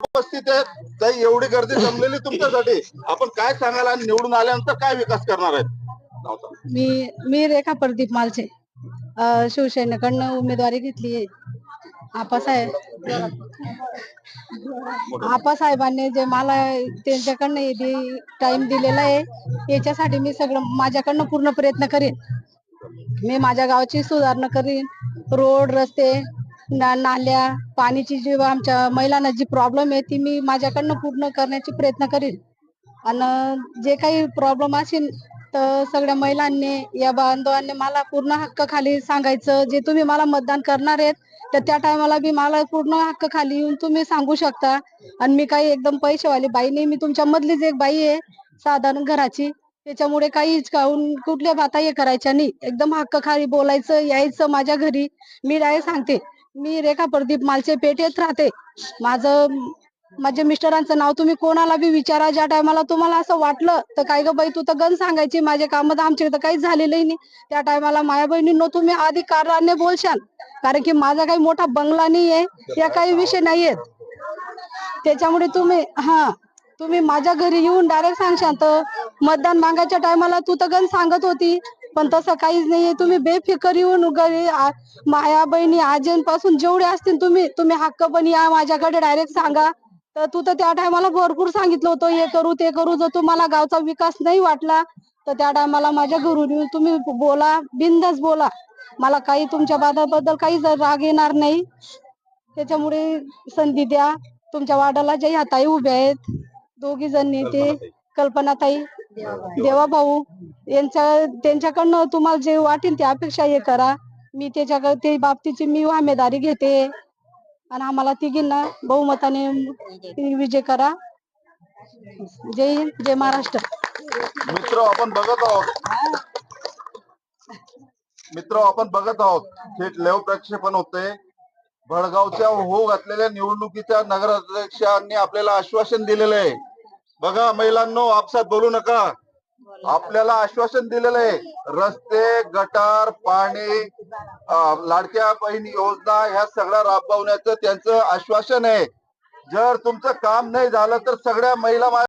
उपस्थित आहेत. ताई, एवढी गर्दी जमलेली तुमच्यासाठी, आपण काय सांगाल आणि निवडून आल्यानंतर काय विकास करणार आहेत? मी रेखा प्रदीप मालचे, शिवसेनेकडनं उमेदवारी घेतली आहे. आपासाहेबांनी जे मला त्यांच्याकडनं टाइम दिलेला आहे, याच्यासाठी मी सगळं माझ्याकडनं पूर्ण प्रयत्न करेन. मी माझ्या गावाची सुधारणा करीन. रोड, रस्ते, नाल्या, पाण्याची जी आमच्या महिलांना जी प्रॉब्लेम आहे ती मी माझ्याकडनं पूर्ण करण्याची प्रयत्न करीन. आणि जे काही प्रॉब्लेम असेल तर सगळ्या महिलांनी या बांधवांनी मला पूर्ण हक्क खाली सांगायचं. जे तुम्ही मला मतदान करणार आहेत तर त्या टायमाला बी मला पूर्ण हक्क खाली येऊन तुम्ही सांगू शकता. आणि मी काही एकदम पैसेवाली बाई नाही, मी तुमच्या मधलीच एक बाई आहे, साधारण घराची. त्याच्यामुळे काहीच कुठल्या बाता हे करायच्या नाही, एकदम हक्क खाली बोलायचं, यायचं माझ्या घरी. मी डायरेक्ट सांगते, मी रेखा प्रदीप मालचे पेठेत राहते. माझ्या मिस्टरांचं नाव तुम्ही कोणाला बी विचारा. ज्या टायमाला तुम्हाला असं वाटलं तर काय ग बाई तू तर गण सांगायची माझ्या कामात आमच्या इथं काहीच झालेलं नाही, त्या टायमाला माया बहिणींनो तुम्ही अधिकाराने बोलशाल. कारण की माझा काही मोठा बंगला नाहीये, या काही विषय नाहीयेत. त्याच्यामुळे तुम्ही माझ्या घरी येऊन डायरेक्ट सांगशाल. तर मतदान मागायच्या टायमाला तू तर गण सांगत होती, पण तसं काहीच नाहीये. तुम्ही बेफिकर येऊन घरी माया बहिणी आजींपासून जेवढे असतील तुम्ही हक्क पण या माझ्याकडे डायरेक्ट सांगा. तर तू तर त्या टायमाला भरपूर सांगितलं होतं, हे करू ते करू. जर तुम्हाला गावचा विकास नाही वाटला तर त्या टायमाला माझ्या घरून येऊन तुम्ही बोला, बिनधास्त बोला. मला काही तुमच्या बाधाबद्दल काही राग येणार नाही. त्याच्यामुळे संधी द्या. तुमच्या वार्डाला जे ह्या ताई उभ्या आहेत, दोघी जणी, ते कल्पनाताई, देवा भाऊ, त्यांच्याकडनं तुम्हाला जे वाटेल ते अपेक्षा हे करा. मी ते बाबतीची मी वामेदारी घेते आणि आम्हाला तिघींना बहुमताने विजय करा. जय हिंद, जय महाराष्ट्र. मित्र आपण बघत आहोत थेट लाईव्ह प्रक्षेपण होते. भडगावच्या होऊ घातलेल्या निवडणुकीच्या नगराध्यक्षांनी आपल्याला आश्वासन दिलेलं आहे. बघा महिलांनो, आपसात बोलू नका. आपल्याला आश्वासन दिलेलं आहे, रस्ते, गटार, पाणी, लाडक्या बहिणी योजना ह्या सगळ्या राबवण्याचं त्यांचं आश्वासन आहे. जर तुमचं काम नाही झालं तर सगळ्या महिला